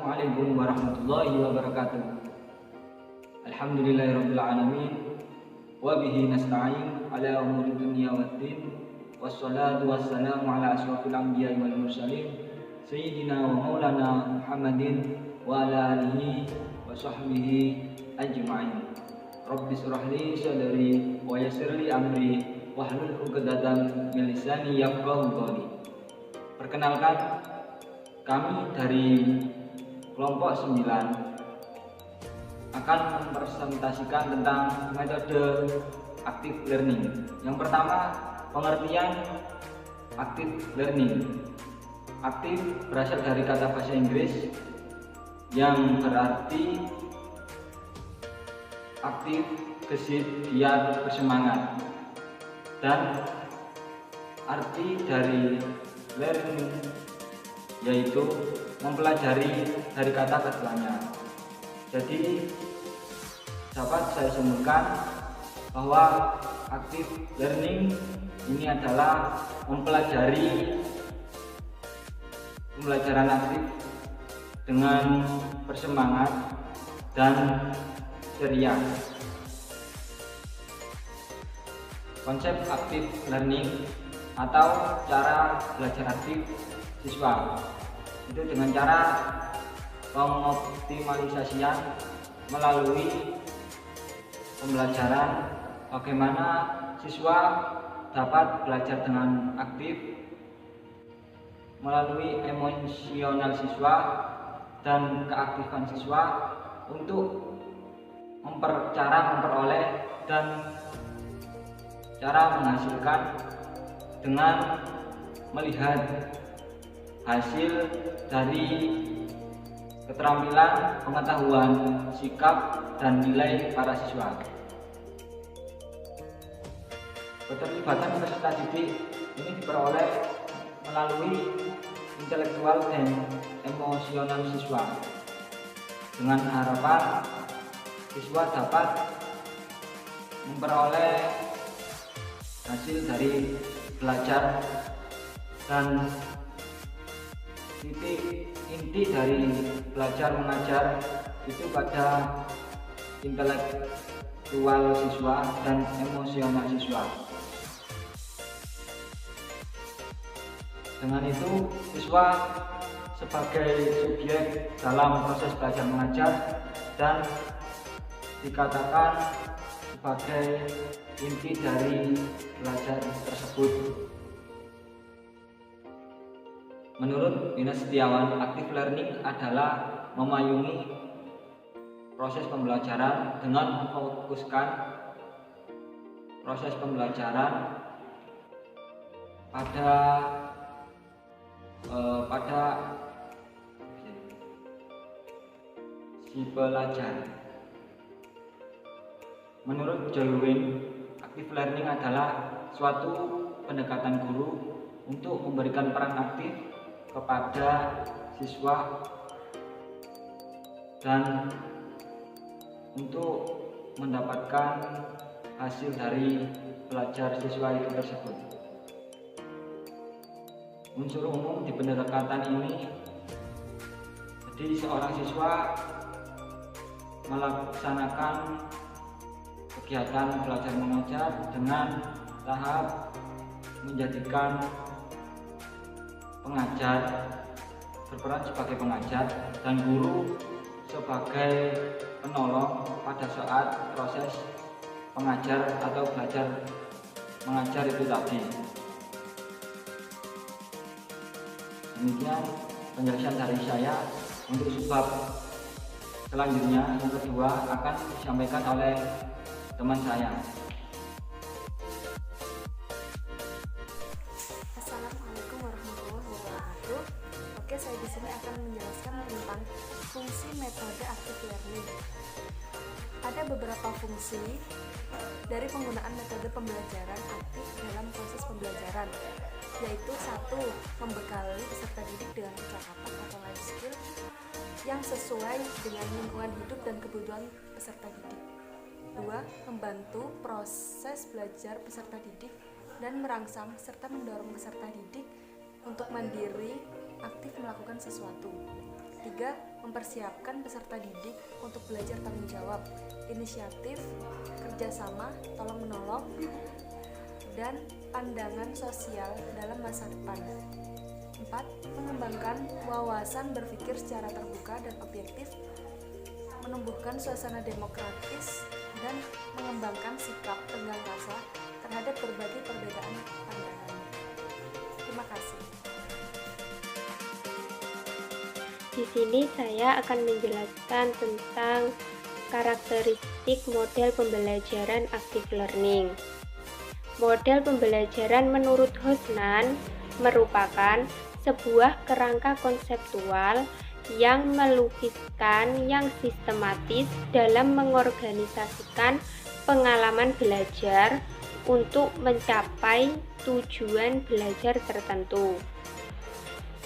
Assalamualaikum warahmatullahi wabarakatuh. Alhamdulillahirabbil alamin wa bihi nasta'in ala umuri dunya waddin. Wassalatu wassalamu ala asyrofil anbiya'i wal mursalin sayyidina wa maulana Muhammadin wa ala alihi wa sahbihi ajma'in. Rabbi shrah li sadri wa yassir li amri wahlul 'uqdatam min lisani yafqahu qawli. Perkenalkan, kami dari kelompok 9 akan mempresentasikan tentang metode active learning. Yang pertama, pengertian active learning. Aktif berasal dari kata bahasa Inggris yang berarti aktif, gesit, giat, bersemangat. Dan arti dari learning yaitu mempelajari dari kata keduanya. Jadi dapat saya simpulkan bahwa active learning ini adalah mempelajari pembelajaran aktif dengan bersemangat dan ceria. Konsep active learning atau cara belajar aktif siswa itu dengan cara pengoptimalisasian melalui pembelajaran bagaimana siswa dapat belajar dengan aktif melalui emosional siswa dan keaktifan siswa untuk cara memperoleh dan cara menghasilkan dengan melihat hasil dari keterampilan, pengetahuan, sikap, dan nilai para siswa. Keterlibatan peserta didik ini diperoleh melalui intelektual dan emosional siswa dengan harapan siswa dapat memperoleh hasil dari belajar dan titik inti dari belajar mengajar itu pada intelektual siswa dan emosional siswa. Dengan itu, siswa sebagai subjek dalam proses belajar mengajar dan dikatakan sebagai inti dari belajar tersebut. Menurut Dinas Setiawan, active learning adalah memayungi proses pembelajaran dengan memfokuskan proses pembelajaran pada si pelajar. Menurut Jolwin, active learning adalah suatu pendekatan guru untuk memberikan peran aktif kepada siswa dan untuk mendapatkan hasil dari belajar siswa itu tersebut. Unsur umum di pendekatan ini, jadi seorang siswa melaksanakan kegiatan belajar mengajar dengan tahap menjadikan pengajar berperan sebagai pengajar dan guru sebagai penolong pada saat proses pengajar atau belajar mengajar itu tadi. Demikian penjelasan dari saya. Untuk sebab selanjutnya yang kedua akan disampaikan oleh teman saya. Assalamualaikum warahmatullahi wabarakatuh. Oke, saya di sini akan menjelaskan tentang fungsi metode active learning. Ada beberapa fungsi dari penggunaan metode pembelajaran aktif dalam proses pembelajaran, yaitu 1. Membekali peserta didik dengan kecakapan atau life skill yang sesuai dengan lingkungan hidup dan kebutuhan peserta didik. 2. Membantu proses belajar peserta didik dan merangsang serta mendorong peserta didik untuk mandiri, aktif melakukan sesuatu. 3. mempersiapkan peserta didik untuk belajar tanggung jawab, inisiatif, kerjasama, tolong-menolong, dan pandangan sosial dalam masa depan. 4. Mengembangkan wawasan berpikir secara terbuka dan objektif, menumbuhkan suasana demokratis, dan mengembangkan sikap tenggang rasa terhadap berbagai perbedaan pandangan. Terima kasih. Di sini saya akan menjelaskan tentang karakteristik model pembelajaran active learning. Model pembelajaran menurut Hosnan merupakan sebuah kerangka konseptual yang melukiskan yang sistematis dalam mengorganisasikan pengalaman belajar untuk mencapai tujuan belajar tertentu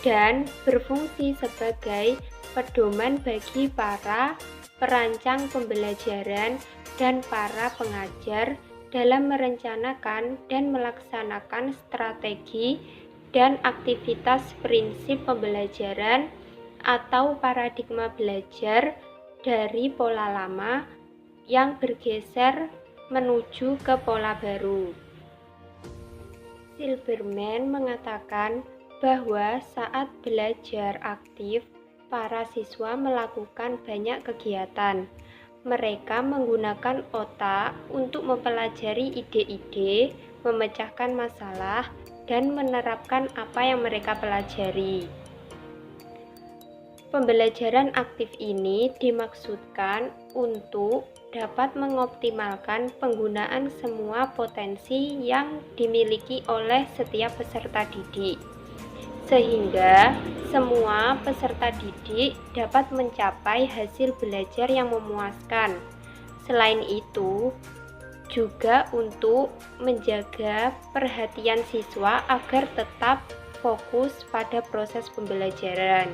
dan berfungsi sebagai pedoman bagi para perancang pembelajaran dan para pengajar dalam merencanakan dan melaksanakan strategi dan aktivitas prinsip pembelajaran atau paradigma belajar dari pola lama yang bergeser menuju ke pola baru. Silberman mengatakan bahwa saat belajar aktif, para siswa melakukan banyak kegiatan. Mereka menggunakan otak untuk mempelajari ide-ide, memecahkan masalah, dan menerapkan apa yang mereka pelajari. Pembelajaran aktif ini dimaksudkan untuk dapat mengoptimalkan penggunaan semua potensi yang dimiliki oleh setiap peserta didik, sehingga semua peserta didik dapat mencapai hasil belajar yang memuaskan. Selain itu, juga untuk menjaga perhatian siswa agar tetap fokus pada proses pembelajaran.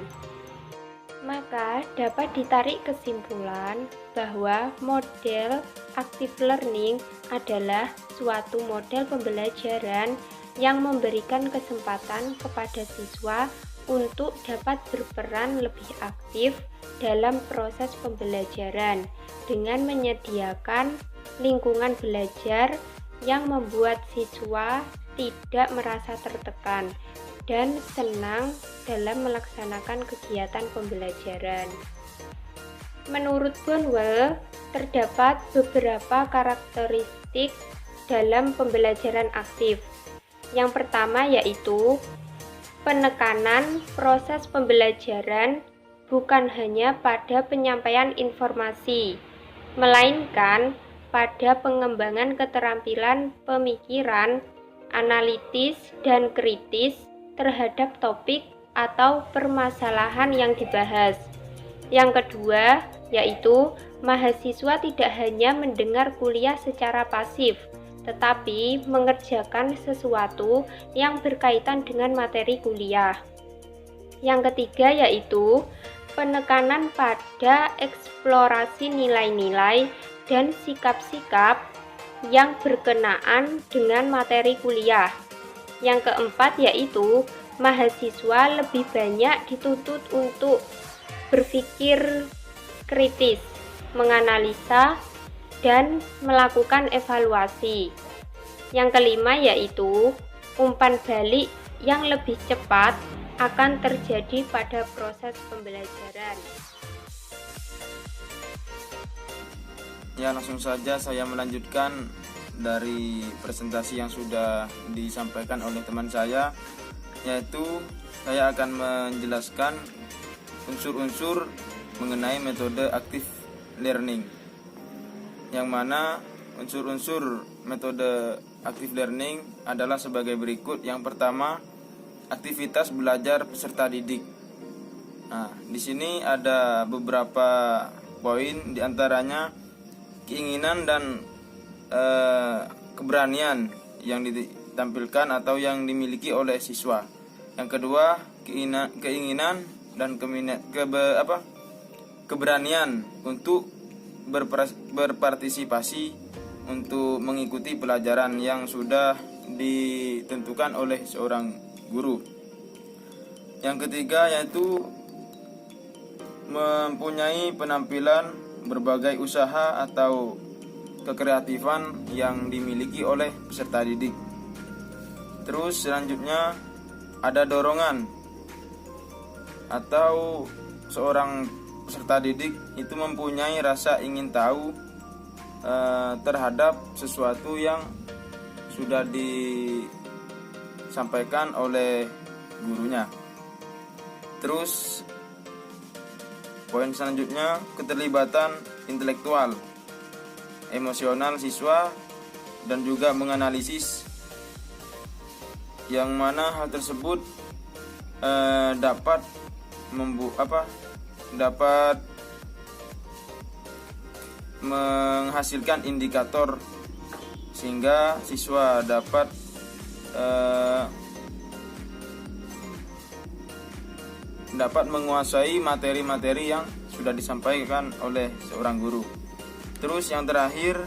Maka dapat ditarik kesimpulan bahwa model active learning adalah suatu model pembelajaran yang memberikan kesempatan kepada siswa untuk dapat berperan lebih aktif dalam proses pembelajaran dengan menyediakan lingkungan belajar yang membuat siswa tidak merasa tertekan dan senang dalam melaksanakan kegiatan pembelajaran. Menurut Bonwell, terdapat beberapa karakteristik dalam pembelajaran aktif. Yang pertama yaitu penekanan proses pembelajaran bukan hanya pada penyampaian informasi, melainkan pada pengembangan keterampilan pemikiran, analitis, dan kritis terhadap topik atau permasalahan yang dibahas. Yang kedua, yaitu mahasiswa tidak hanya mendengar kuliah secara pasif, tetapi mengerjakan sesuatu yang berkaitan dengan materi kuliah. Yang ketiga, yaitu penekanan pada eksplorasi nilai-nilai dan sikap-sikap yang berkenaan dengan materi kuliah. Yang keempat yaitu mahasiswa lebih banyak dituntut untuk berpikir kritis, menganalisa, dan melakukan evaluasi. Yang kelima yaitu umpan balik yang lebih cepat akan terjadi pada proses pembelajaran. Ya, langsung saja saya melanjutkan dari presentasi yang sudah disampaikan oleh teman saya, yaitu saya akan menjelaskan unsur-unsur mengenai metode active learning, yang mana unsur-unsur metode active learning adalah sebagai berikut. Yang pertama, aktivitas belajar peserta didik. Nah, di sini ada beberapa poin, diantaranya keinginan dan keberanian yang ditampilkan atau yang dimiliki oleh siswa. Yang kedua, keinginan dan keberanian untuk berpartisipasi untuk mengikuti pelajaran yang sudah ditentukan oleh seorang guru. Yang ketiga yaitu mempunyai penampilan berbagai usaha atau kekreatifan yang dimiliki oleh peserta didik. Terus selanjutnya ada dorongan atau seorang peserta didik itu mempunyai rasa ingin tahu terhadap sesuatu yang sudah disampaikan oleh gurunya. Terus poin selanjutnya keterlibatan intelektual, emosional siswa dan juga menganalisis, yang mana hal tersebut dapat menghasilkan indikator sehingga siswa dapat menguasai materi-materi yang sudah disampaikan oleh seorang guru. Terus yang terakhir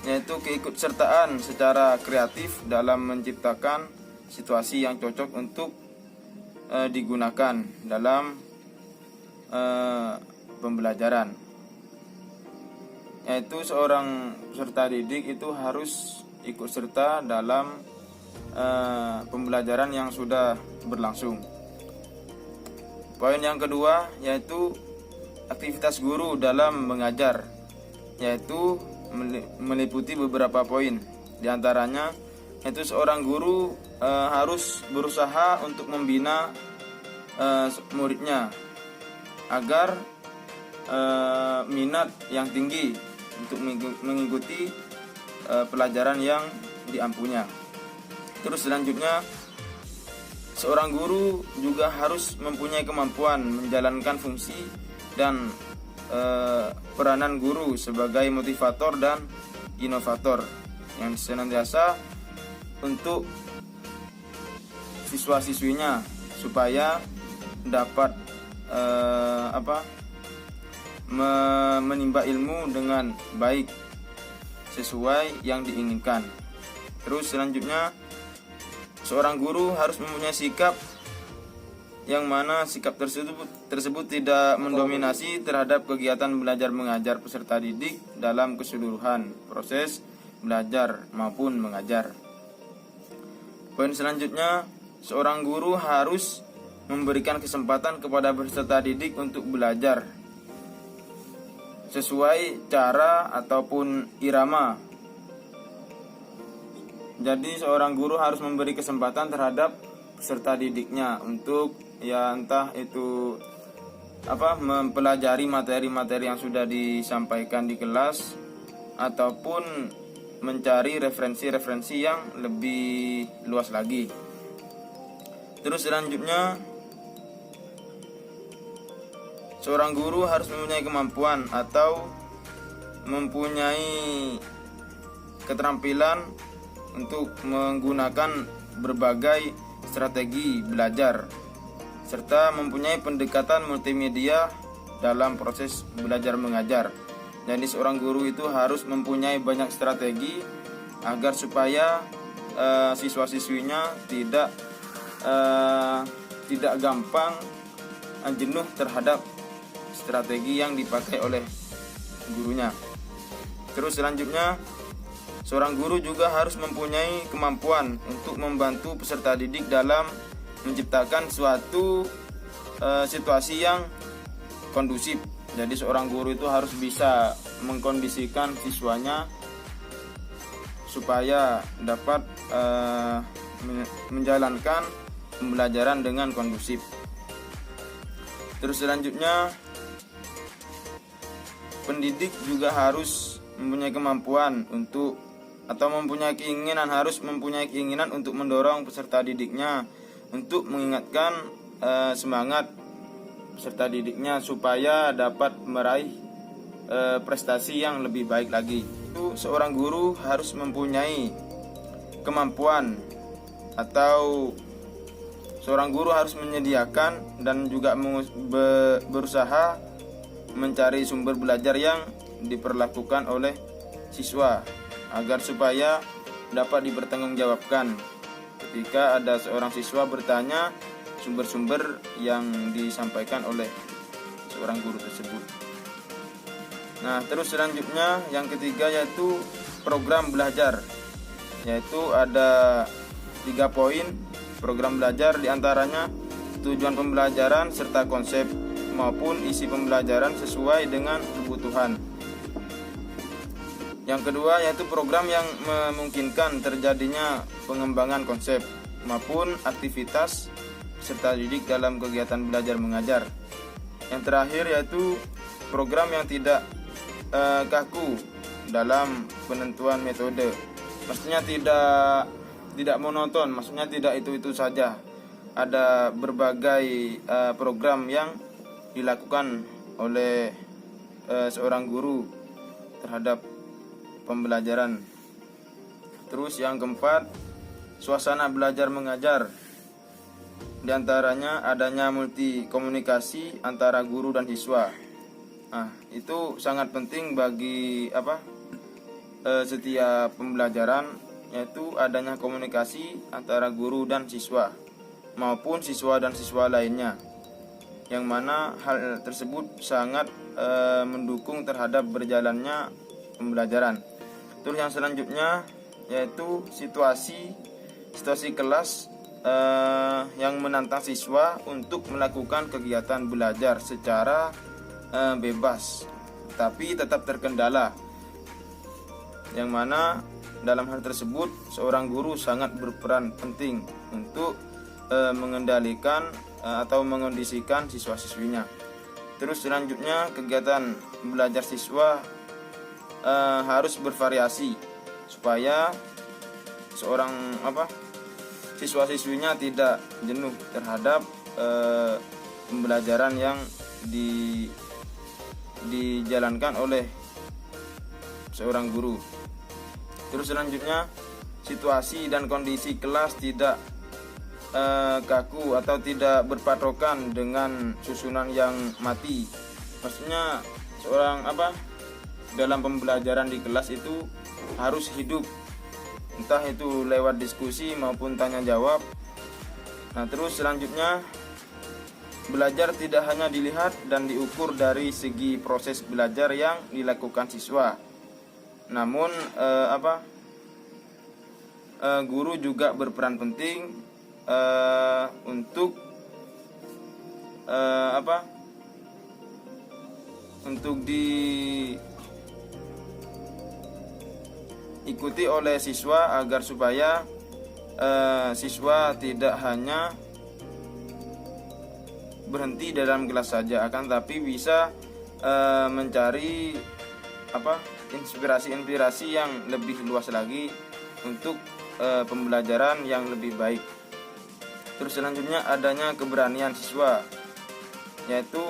yaitu keikutsertaan secara kreatif dalam menciptakan situasi yang cocok untuk digunakan dalam pembelajaran. Yaitu seorang peserta didik itu harus ikut serta dalam pembelajaran yang sudah berlangsung. Poin yang kedua yaitu aktivitas guru dalam mengajar, yaitu meliputi beberapa poin. Di antaranya yaitu seorang guru harus berusaha untuk membina muridnya agar minat yang tinggi untuk mengikuti pelajaran yang diampunya. Terus selanjutnya seorang guru juga harus mempunyai kemampuan menjalankan fungsi dan peranan guru sebagai motivator dan inovator yang senantiasa untuk siswa-siswinya supaya dapat menimba ilmu dengan baik sesuai yang diinginkan. Terus selanjutnya seorang guru harus mempunyai sikap yang mana sikap tersebut tidak mendominasi terhadap kegiatan belajar mengajar peserta didik dalam keseluruhan proses belajar maupun mengajar. Poin selanjutnya, seorang guru harus memberikan kesempatan kepada peserta didik untuk belajar sesuai cara ataupun irama. Jadi seorang guru harus memberi kesempatan terhadap peserta didiknya untuk entah itu mempelajari materi-materi yang sudah disampaikan di kelas ataupun mencari referensi-referensi yang lebih luas lagi. Terus selanjutnya seorang guru harus mempunyai kemampuan atau mempunyai keterampilan untuk menggunakan berbagai strategi belajar serta mempunyai pendekatan multimedia dalam proses belajar mengajar. Jadi seorang guru itu harus mempunyai banyak strategi agar supaya siswa-siswinya tidak gampang jenuh terhadap strategi yang dipakai oleh gurunya. Terus selanjutnya seorang guru juga harus mempunyai kemampuan untuk membantu peserta didik dalam menciptakan suatu situasi yang kondusif. Jadi seorang guru itu harus bisa mengkondisikan siswanya supaya dapat menjalankan pembelajaran dengan kondusif. Terus selanjutnya pendidik juga harus mempunyai kemampuan mempunyai keinginan untuk mendorong peserta didiknya untuk mengingatkan semangat peserta didiknya supaya dapat meraih prestasi yang lebih baik lagi. Itu seorang guru harus mempunyai kemampuan atau seorang guru harus menyediakan dan juga berusaha mencari sumber belajar yang diperlakukan oleh siswa agar supaya dapat dipertanggungjawabkan. Ketika ada seorang siswa bertanya sumber-sumber yang disampaikan oleh seorang guru tersebut. Nah, terus selanjutnya yang ketiga yaitu program belajar, yaitu ada 3 poin program belajar, diantaranya tujuan pembelajaran serta konsep maupun isi pembelajaran sesuai dengan kebutuhan. Yang kedua yaitu program yang memungkinkan terjadinya pengembangan konsep maupun aktivitas serta didik dalam kegiatan belajar mengajar. Yang terakhir yaitu program yang tidak kaku dalam penentuan metode. Maksudnya tidak monoton, maksudnya tidak itu saja. Ada berbagai program yang dilakukan oleh seorang guru terhadap pembelajaran. Terus yang keempat, suasana belajar mengajar. Di antaranya adanya multi komunikasi antara guru dan siswa. Nah, itu sangat penting bagi setiap pembelajaran, yaitu adanya komunikasi antara guru dan siswa maupun siswa dan siswa lainnya, yang mana hal tersebut sangat mendukung terhadap berjalannya pembelajaran. Terus yang selanjutnya yaitu situasi kelas yang menantang siswa untuk melakukan kegiatan belajar secara bebas tapi tetap terkendala, yang mana dalam hal tersebut seorang guru sangat berperan penting untuk mengendalikan atau mengondisikan siswa-siswinya. Terus selanjutnya kegiatan belajar siswa harus bervariasi supaya seorang siswa-siswinya tidak jenuh terhadap pembelajaran yang dijalankan oleh seorang guru. Terus selanjutnya situasi dan kondisi kelas tidak kaku atau tidak berpatokan dengan susunan yang mati. Maksudnya seorang dalam pembelajaran di kelas itu harus hidup, entah itu lewat diskusi maupun tanya jawab. Nah, terus selanjutnya belajar tidak hanya dilihat dan diukur dari segi proses belajar yang dilakukan siswa, namun guru juga berperan penting untuk diikuti oleh siswa agar supaya siswa tidak hanya berhenti dalam kelas saja, akan tapi bisa mencari inspirasi-inspirasi yang lebih luas lagi untuk pembelajaran yang lebih baik. Terus selanjutnya adanya keberanian siswa, yaitu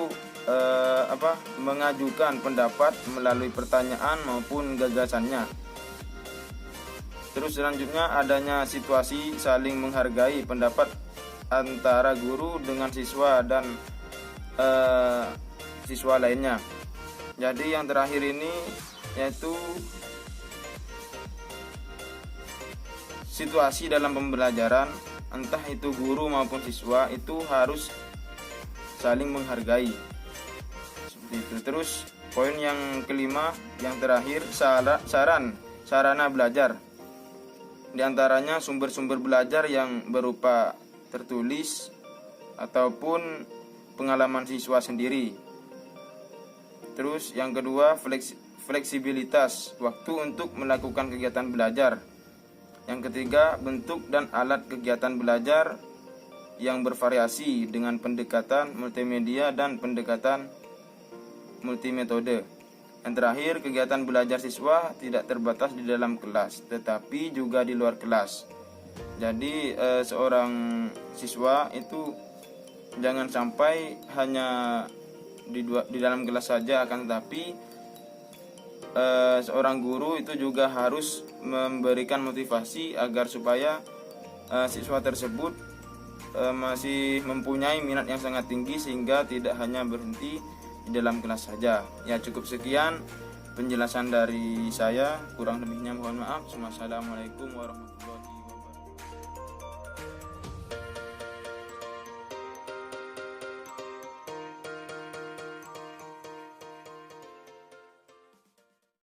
mengajukan pendapat melalui pertanyaan maupun gagasannya. Terus selanjutnya adanya situasi saling menghargai pendapat antara guru dengan siswa dan siswa lainnya. Jadi yang terakhir ini yaitu situasi dalam pembelajaran, entah itu guru maupun siswa, itu harus saling menghargai. Seperti itu. Terus poin yang kelima, yang terakhir, sarana belajar. Di antaranya sumber-sumber belajar yang berupa tertulis ataupun pengalaman siswa sendiri. Terus yang kedua, fleksibilitas waktu untuk melakukan kegiatan belajar. Yang ketiga, bentuk dan alat kegiatan belajar yang bervariasi dengan pendekatan multimedia dan pendekatan multimetode. Yang terakhir, kegiatan belajar siswa tidak terbatas di dalam kelas, tetapi juga di luar kelas. Jadi seorang siswa itu jangan sampai hanya di dalam kelas saja, akan tetapi seorang guru itu juga harus memberikan motivasi agar supaya siswa tersebut masih mempunyai minat yang sangat tinggi sehingga tidak hanya berhenti di dalam kelas saja. Ya, cukup sekian penjelasan dari saya, kurang lebihnya mohon maaf. Wassalamualaikum warahmatullahi wabarakatuh.